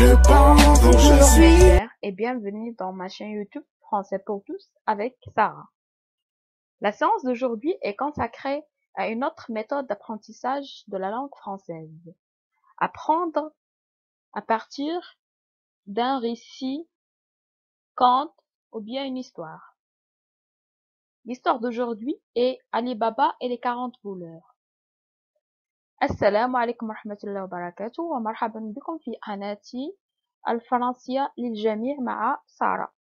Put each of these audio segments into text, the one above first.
Bonjour mes chers et bienvenue dans ma chaîne YouTube Français pour tous avec Sarah. La séance d'aujourd'hui est consacrée à une autre méthode d'apprentissage de la langue française. Apprendre à partir d'un récit, conte ou bien une histoire. L'histoire d'aujourd'hui est Ali Baba et les 40 voleurs. السلام عليكم ورحمة الله وبركاته ومرحبا بكم في قناتي الفرنسية للجميع مع سارة.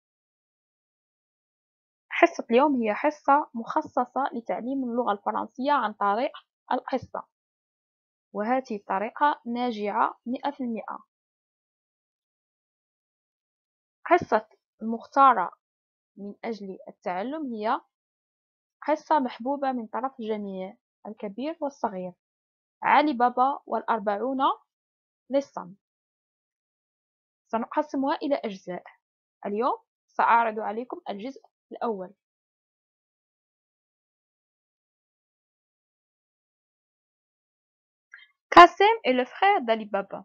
حصة اليوم هي حصة مخصصة لتعليم اللغة الفرنسية عن طريق القصة، وهذه الطريقة ناجعة 100%. قصة المختارة من أجل التعلم هي قصة محبوبة من طرف الجميع الكبير والصغير، علي بابا والأربعون لصا. سنقسمها إلى أجزاء. اليوم سأعرض عليكم الجزء الأول. Qasim est le frère d'Ali Baba.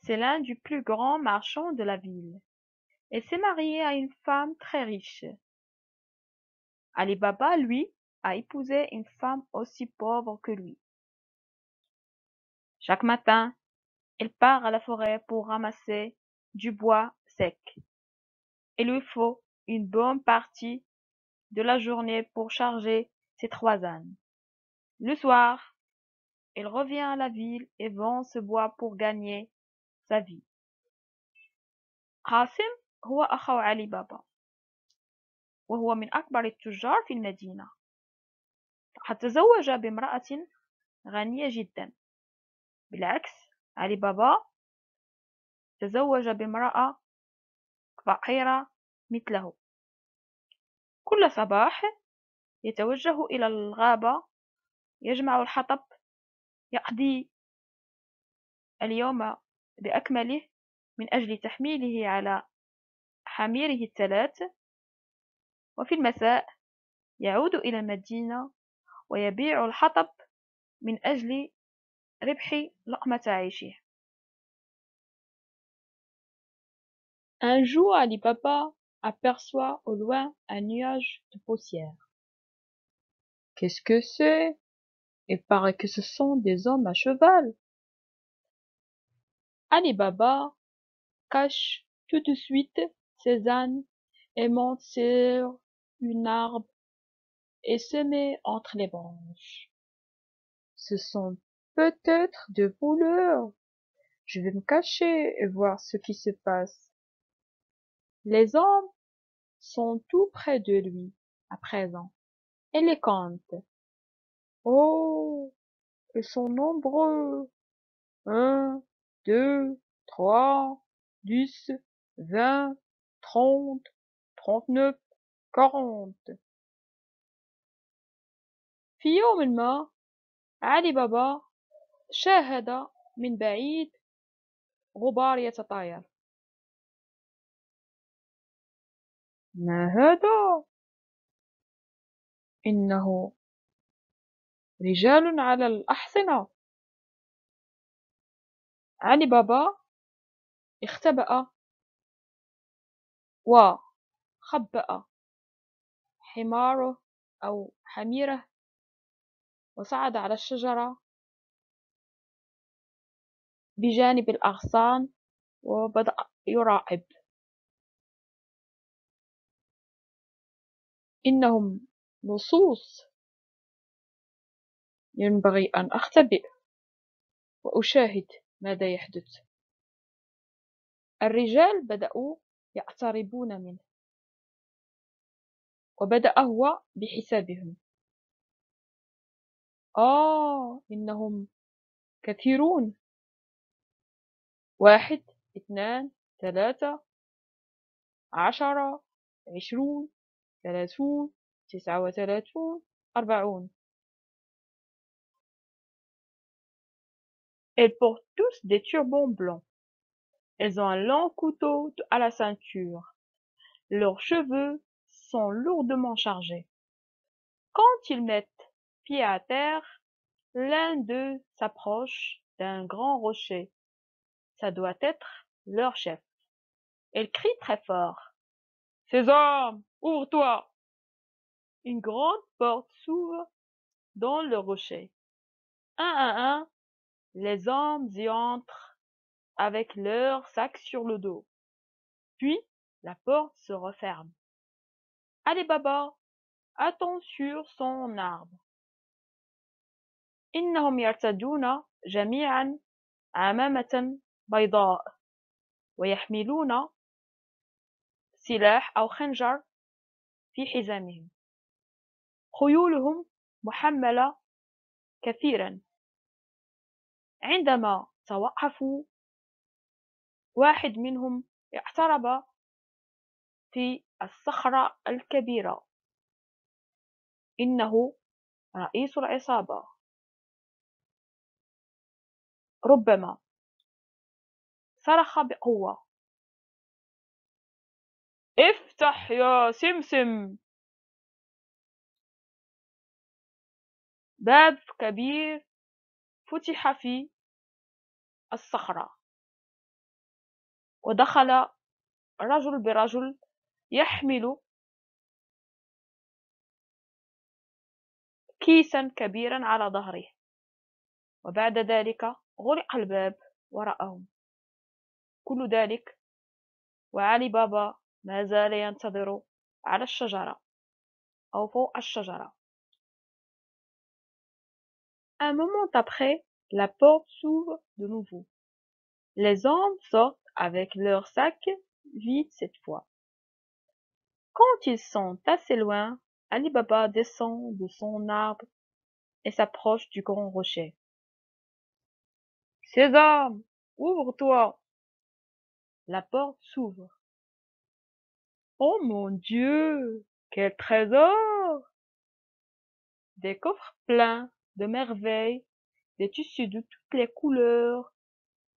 C'est l'un des plus grands marchands de la ville et s'est marié à une femme très riche. Ali Baba, lui, a épousé une femme aussi pauvre que lui. Chaque matin, il part à la forêt pour ramasser du bois sec. Il lui faut une bonne partie de la journée pour charger ses 3 ânes. Le soir, il revient à la ville et vend ce bois pour gagner sa vie. قاسم هو أخو علي بابا، وهو من أكبر التجار في المدينة. قد تزوج بامرأة غنية جدا. بالعكس، علي بابا تزوج بامرأة فقيرة مثله. كل صباح يتوجه إلى الغابة، يجمع الحطب، يقضي اليوم بأكمله من أجل تحميله على حميره الثلاث، وفي المساء يعود إلى المدينة ويبيع الحطب من أجل ربح لقمة عيشه. Un jour, Ali Baba aperçoit au loin un nuage de poussière. Qu'est-ce que c'est? Il paraît que ce sont des hommes à cheval. Ali Baba cache tout de suite ses ânes et monte sur un arbre et se met entre les branches. Ce sont peut-être des voleurs. Je vais me cacher et voir ce qui se passe. Les hommes sont tout près de lui à présent et les comptent. Oh, ils sont nombreux. 1, 2, 3, 10, 20, 30, 39, 40. في يوم ما علي بابا شاهد من بعيد غبار يتطاير. ما هذا؟ إنه رجال على الأحصنة. علي بابا اختبأ وخبأ حماره أو حميره وصعد على الشجرة بجانب الأغصان وبدأ يراقب. إنهم لصوص. ينبغي أن أختبئ وأشاهد ماذا يحدث. الرجال بدأوا يقتربون منه وبدأ هو بحسابهم. إنهم كثيرون. 1 2 3 10 20 30 39 40. Ils portent tous des turbans blancs. Ils ont un long couteau à la ceinture. Leurs cheveux sont lourdement chargés. Quand ils mettent pied à terre, l'un d'eux s'approche d'un grand rocher. Ça doit être leur chef. Elle crie très fort. Sésame, ouvre-toi! Une grande porte s'ouvre dans le rocher. Un à un, les hommes y entrent avec leurs sacs sur le dos. Puis, la porte se referme. Ali Baba attend sur son arbre. إنهم يرتدون جميعا عمامة بيضاء ويحملون سلاح أو خنجر في حزامهم. خيولهم محملة كثيرا. عندما توقفوا واحد منهم اقترب في الصخرة الكبيرة. إنه رئيس العصابة. ربما صرخ بقوة. افتح يا سمسم. باب كبير فتح في الصخرة ودخل رجل برجل يحمل كيسا كبيرا على ظهره. وبعد ذلك غلق الباب وراءهم. كل ذلك وعلي بابا ما زال ينتظر على الشجرة أو فوق الشجرة. Un moment après, la porte s'ouvre de nouveau. Les hommes sortent avec leurs sacs vides cette fois. Quand ils sont assez loin, Ali Baba descend de son arbre et s'approche du grand rocher. Sésame, ouvre-toi! La porte s'ouvre. Oh mon Dieu, quel trésor! Des coffres pleins de merveilles, des tissus de toutes les couleurs,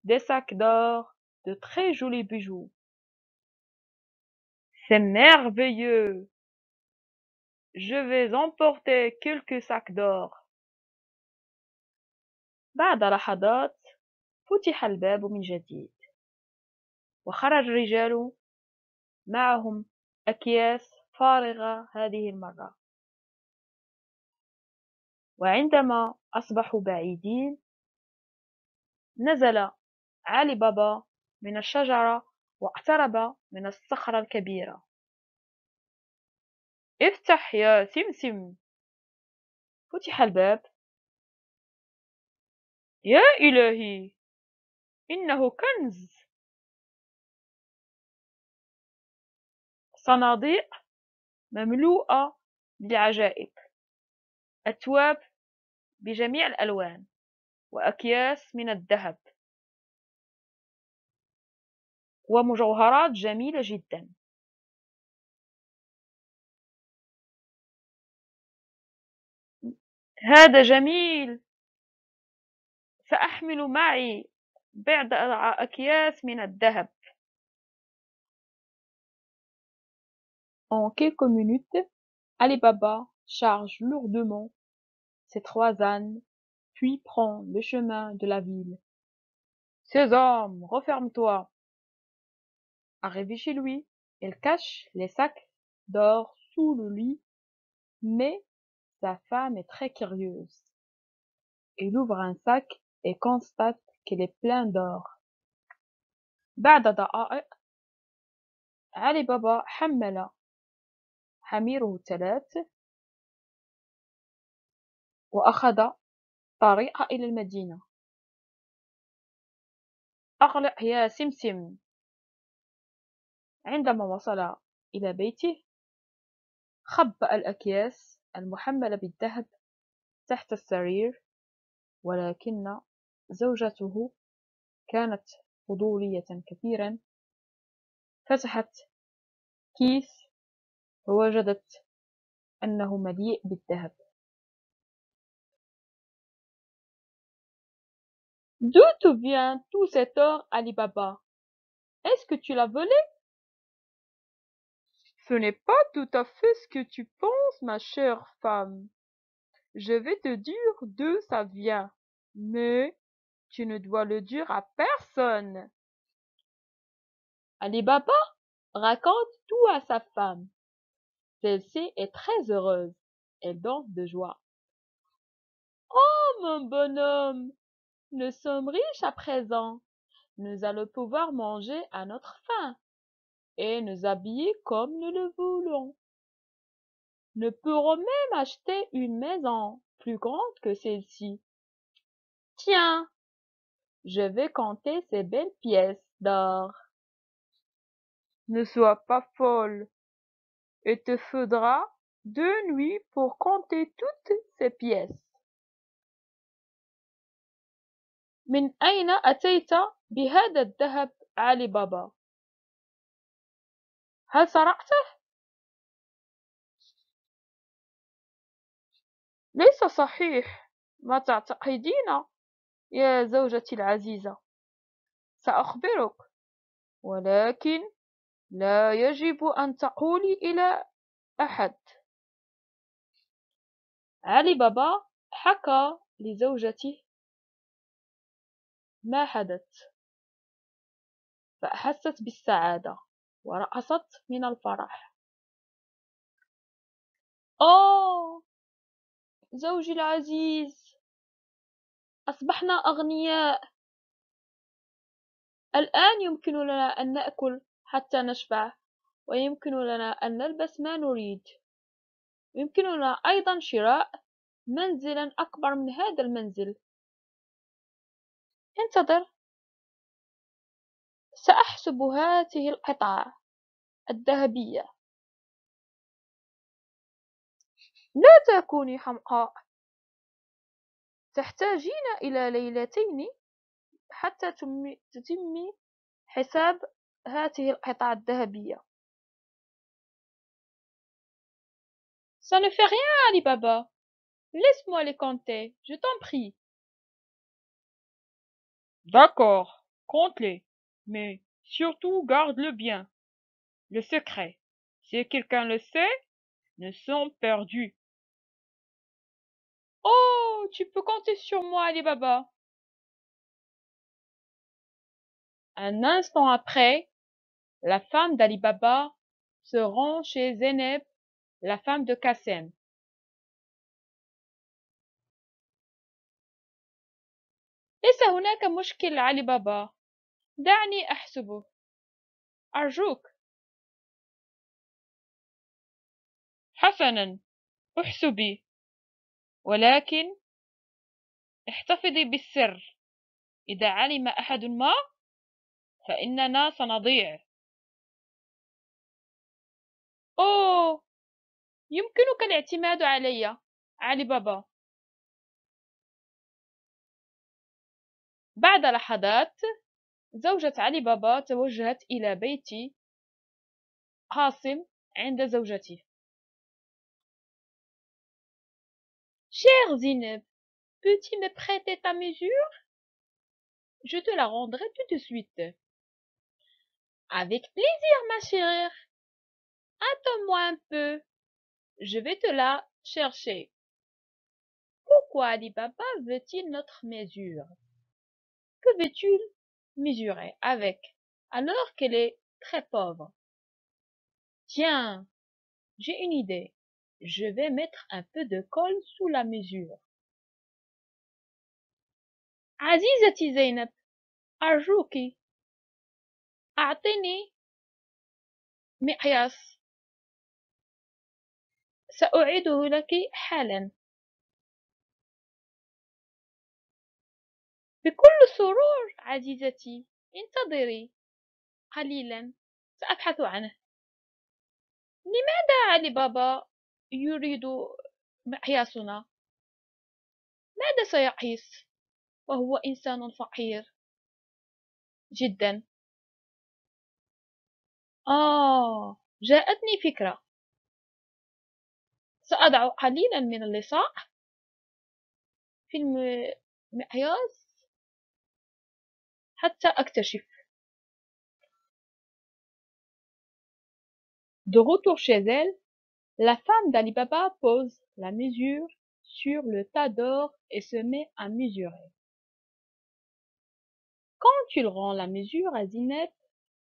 des sacs d'or, de très jolis bijoux. C'est merveilleux! Je vais emporter quelques sacs d'or. بعد لحظات فتح الباب من جديد وخرج الرجال معهم أكياس فارغة هذه المرة. وعندما أصبحوا بعيدين نزل علي بابا من الشجرة واقترب من الصخرة الكبيرة. افتح يا سمسم. فتح الباب. يا إلهي، إنه كنز. صناديق مملوءة بالعجائب، أتواب بجميع الألوان، وأكياس من الذهب ومجوهرات جميلة جدا. هذا جميل. سأحمل معي بضع أكياس من الذهب. En quelques minutes, Ali Baba charge lourdement ses 3 ânes, puis prend le chemin de la ville. Sésame, referme-toi. Arrivé chez lui, il cache les sacs d'or sous le lit, mais sa femme est très curieuse. Il ouvre un sac et constate qu'il est plein d'or. بعد دقائق علي بابا حمل حميره الثلاث وأخذ طريق إلى المدينة. أغلق يا سمسم. عندما وصل إلى بيته خبأ الأكياس المحملة بالذهب تحت السرير، ولكن زوجته كانت فضولية كثيرا، فتحت كيس ووجدت أنه مليء بالذهب. D'où te vient tout cet or, Ali Baba? Est-ce que tu l'as volé? Ce n'est pas tout à fait ce que tu penses, ma chère femme. Je vais te dire d'où ça vient, mais tu ne dois le dire à personne. Ali Baba raconte tout à sa femme. Celle-ci est très heureuse. Elle danse de joie. Oh, mon bonhomme, nous sommes riches à présent. Nous allons pouvoir manger à notre faim et nous habiller comme nous le voulons. Nous pourrons même acheter une maison plus grande que celle-ci. Tiens, je vais compter ces belles pièces d'or. Ne sois pas folle. Il te faudra 2 nuits pour compter toutes ces pièces. من أين أتيت بهذا الذهب علي بابا؟ هل سرقته؟ ليس صحيح. ما تعتقدين يا زوجتي العزيزة؟ سأخبرك، ولكن لا يجب أن تقولي إلى أحد. علي بابا حكى لزوجته ما حدث، فأحست بالسعادة ورقصت من الفرح. أوه زوجي العزيز، أصبحنا أغنياء. الآن يمكن لنا أن نأكل حتى نشبع، ويمكن لنا أن نلبس ما نريد. يمكننا أيضا شراء منزلا أكبر من هذا المنزل. انتظر، سأحسب هذه القطعة الذهبية. لا تكوني حمقاء. تحتاجين إلى ليلتين حتى تتمي حساب هذه القطعة الذهبية. Ça ne fait rien, Ali Baba. Laisse-moi les compter, je t'en prie. D'accord, compte-les, mais surtout garde-le bien. Le secret, si quelqu'un le sait, nous sommes perdus. Oh, tu peux compter sur moi, Ali Baba. Un instant après, la femme d'Ali Baba se rend chez Zeynep, la femme de Kassem. ليس هناك مشكل علي بابا. دعني أحسبه. أرجوك. حسنا، احسبي، ولكن احتفظي بالسر. إذا علم أحد ما فإننا سنضيع. أوه، يمكنك الاعتماد علي، علي بابا. بعد لحظات، زوجة علي بابا توجهت إلى بيت قاسم عند زوجته. Chère Zineb, peux-tu me prêter ta mesure? Je te la rendrai tout de suite. Avec plaisir, ma chère. Attends-moi un peu. Je vais te la chercher. Pourquoi Ali Baba veut-il notre mesure? Que veut-il mesurer avec, alors qu'elle est très pauvre? Tiens, j'ai une idée. Je vais mettre un peu de colle sous la mesure. عزيزتي زينب، أرجوك أعطني مقياس. سأعيده لك حالا. بكل سرور عزيزتي، انتظري قليلا، سأبحث عنه. لماذا علي بابا يريد مقياسنا؟ ماذا سيقيس وهو إنسان فقير جدا؟ جاءتني فكرة. سأضع قليلا من اللصاق في المقياس حتى أكتشف. De retour chez elle, la femme d'Ali Baba pose la mesure sur le tas d'or et se met à mesurer. Quand il rend la mesure à Zineb,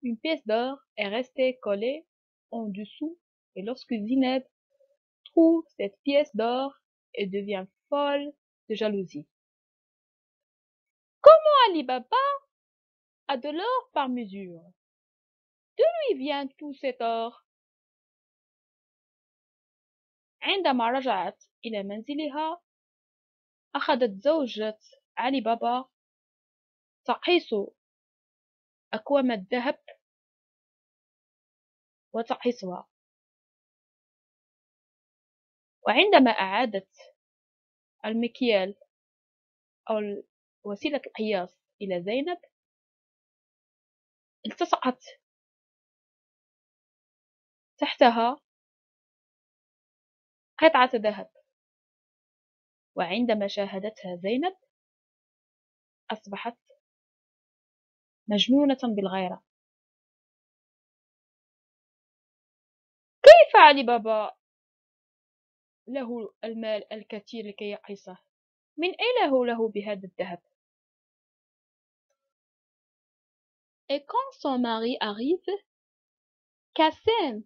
une pièce d'or est restée collée en dessous et lorsque Zineb trouve cette pièce d'or, elle devient folle de jalousie. Comment Ali Baba a de l'or par mesure? D'où lui vient tout cet or? عندما رجعت إلى منزلها أخذت زوجة علي بابا تقيس أكوام الذهب وتقيسها، وعندما أعادت المكيال أو وسيلة القياس إلى زينب التصقت تحتها قطعة ذهب، وعندما شاهدتها زينب أصبحت مجنونة بالغيرة. كيف علي بابا له المال الكثير لكي يقيسه؟ من أين له بهذا الذهب؟ Et quand son mari arrive, Kassem,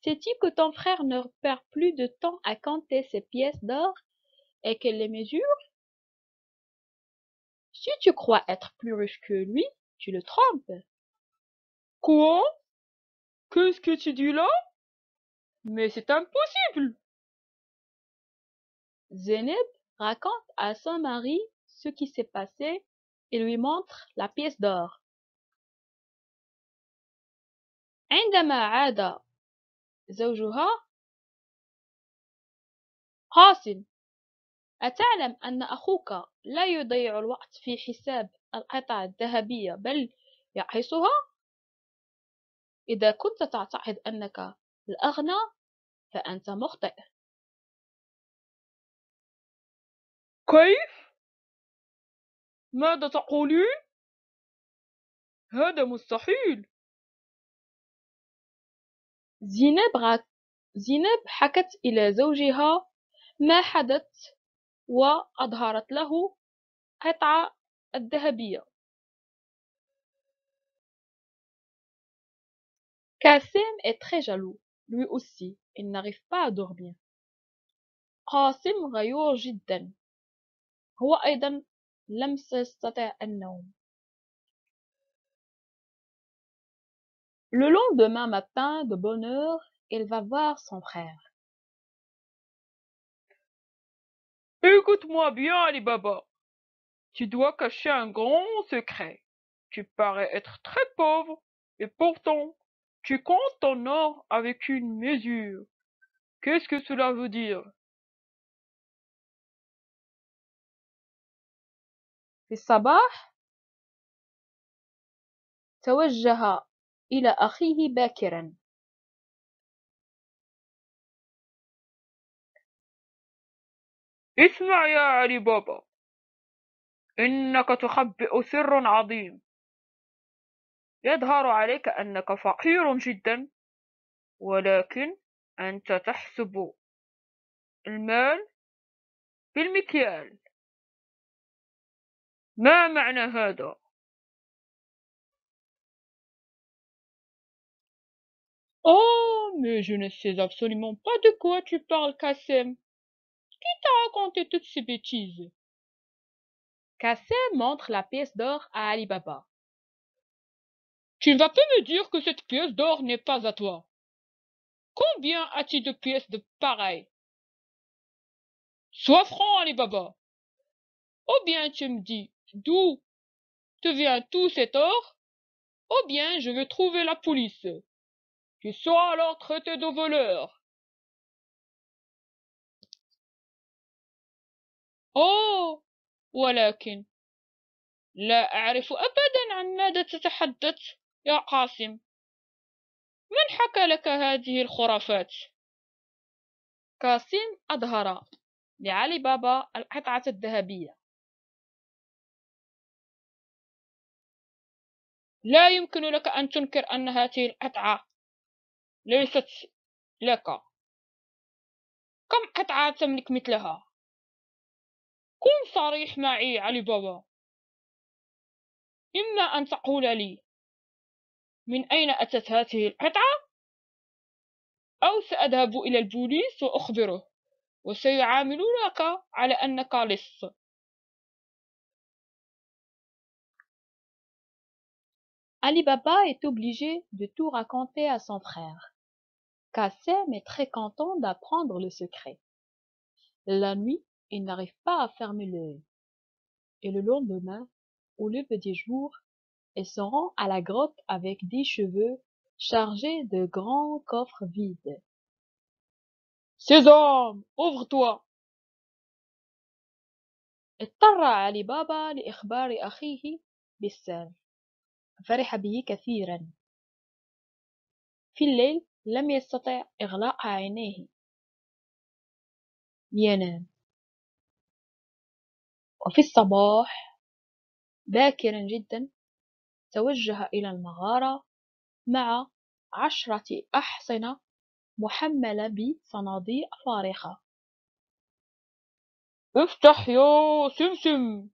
sais-tu que ton frère ne perd plus de temps à compter ses pièces d'or et qu'elle les mesure? Si tu crois être plus riche que lui, tu le trompes. Quoi? Qu'est-ce que tu dis là? Mais c'est impossible! Zénep raconte à son mari ce qui s'est passé et lui montre la pièce d'or. عندما عاد زوجها قاسم، أتعلم أن أخوك لا يضيع الوقت في حساب القطع الذهبية بل يقيسها؟ إذا كنت تعتقد أنك الأغنى فأنت مخطئ. كيف؟ ماذا تقولين؟ هذا مستحيل. زينب حكت إلى زوجها ما حدث وأظهرت له قطعة الذهبية. Kassem est très jaloux, lui aussi, il n'arrive pas à dormir. قاسم غيور جدا، هو أيضا لم يستطع النوم. Le lendemain matin, de bonne heure, il va voir son frère. Écoute-moi bien, Ali Baba. Tu dois cacher un grand secret. Tu parais être très pauvre, et pourtant, tu comptes ton or avec une mesure. Qu'est-ce que cela veut dire? في الصباح توجه إلى أخيه باكرا. اسمع يا علي بابا، إنك تخبئ سر عظيم. يظهر عليك أنك فقير جدا، ولكن أنت تحسب المال بالمكيال. ما معنى هذا؟ Oh, mais je ne sais absolument pas de quoi tu parles, Kassem. Qui t'a raconté toutes ces bêtises? Kassem montre la pièce d'or à Ali Baba. Tu ne vas pas me dire que cette pièce d'or n'est pas à toi. Combien as-tu de pièces de pareilles? Sois franc, Ali Baba. Ou bien tu me dis d'où te vient tout cet or, ou bien je vais trouver la police. Tu seras alors traité de voleur. Oh, ولكن لا أعرف أبدا عن ماذا تتحدث يا قاسم. من حكى لك هذه الخرافات؟ قاسم أظهر لعلي بابا القطعة الذهبية. لا يمكن لك أن تنكر أن هذه القطعة ليست لك. كم قطعة تملك مثلها؟ كن صريح معي علي بابا. إما أن تقول لي من أين أتت هذه القطعة؟ أو سأذهب إلى البوليس وأخبره، وسيعاملونك على أنك لص. Ali Baba est obligé de tout raconter à son frère. Kassem est très content d'apprendre le secret. La nuit, il n'arrive pas à fermer l'œil. Et le lendemain, au lever du jour, il se rend à la grotte avec 10 cheveux chargés de grands coffres vides. Sésame, ouvre-toi! اضطر علي بابا لإخبار أخيه بالسر. فرح به كثيرا. في الليل لم يستطع إغلاق عينيه لينام. وفي الصباح باكرا جدا توجه إلى المغارة مع 10 أحصنة محملة بصناديق فارغة. افتح يا سمسم!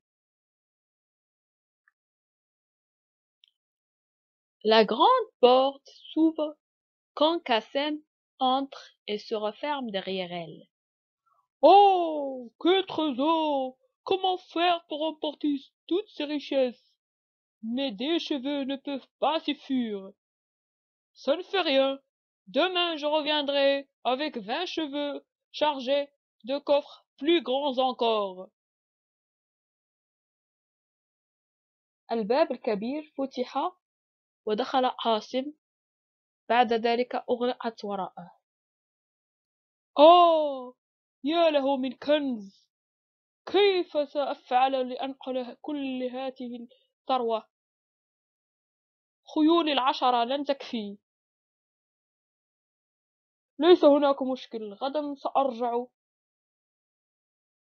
La grande porte s'ouvre quand Kassem entre et se referme derrière elle. Oh, quel trésor! Comment faire pour emporter toutes ces richesses? Mes 10 cheveux ne peuvent pas suffire. Ça ne fait rien. Demain je reviendrai avec 20 cheveux chargés de coffres plus grands encore. الباب الكبير فتح ودخل عاصم. بعد ذلك أغلقت وراءه. آه، يا له من كنز! كيف سأفعل لأنقل كل هذه الثروة؟ خيولي 10 لن تكفي. ليس هناك مشكل، غدا سأرجع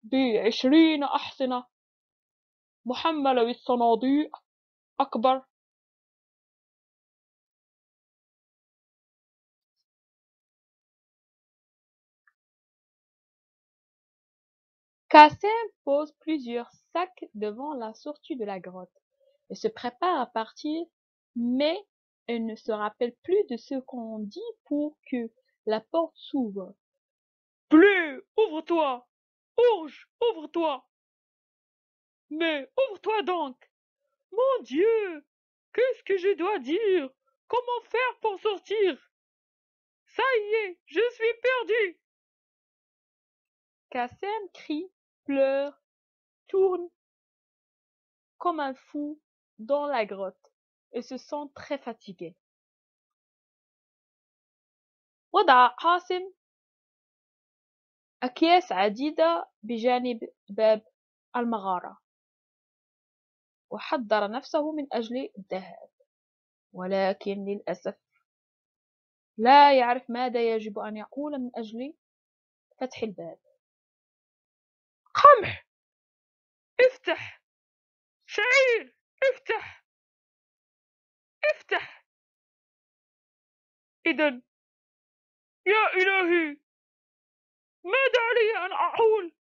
ب20 أحصنة محملة بالصناديق أكبر. Kassem pose plusieurs sacs devant la sortie de la grotte et se prépare à partir, mais elle ne se rappelle plus de ce qu'on dit pour que la porte s'ouvre. Bleu, ouvre-toi! Ourge, ouvre-toi! Mais ouvre-toi donc! Mon Dieu! Qu'est-ce que je dois dire? Comment faire pour sortir? Ça y est, je suis perdu! Kassem crie, pleure, tourne comme un fou dans la grotte et se sent très fatigué. وضع عاصم أكياس عديدة بجانب باب المغارة وحضر نفسه من أجل الذهاب، ولكن للأسف لا يعرف ماذا يجب أن يقول من أجل فتح الباب. قمح! افتح! شعير! افتح! افتح! إذن يا إلهي، ماذا علي أن أقول؟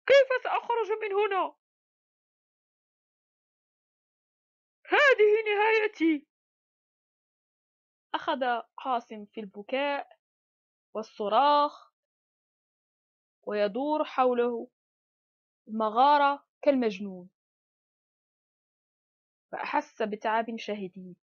كيف سأخرج من هنا؟ هذه نهايتي. أخذ قاسم في البكاء والصراخ ويدور حوله المغارة كالمجنون، فأحس بتعب شديد.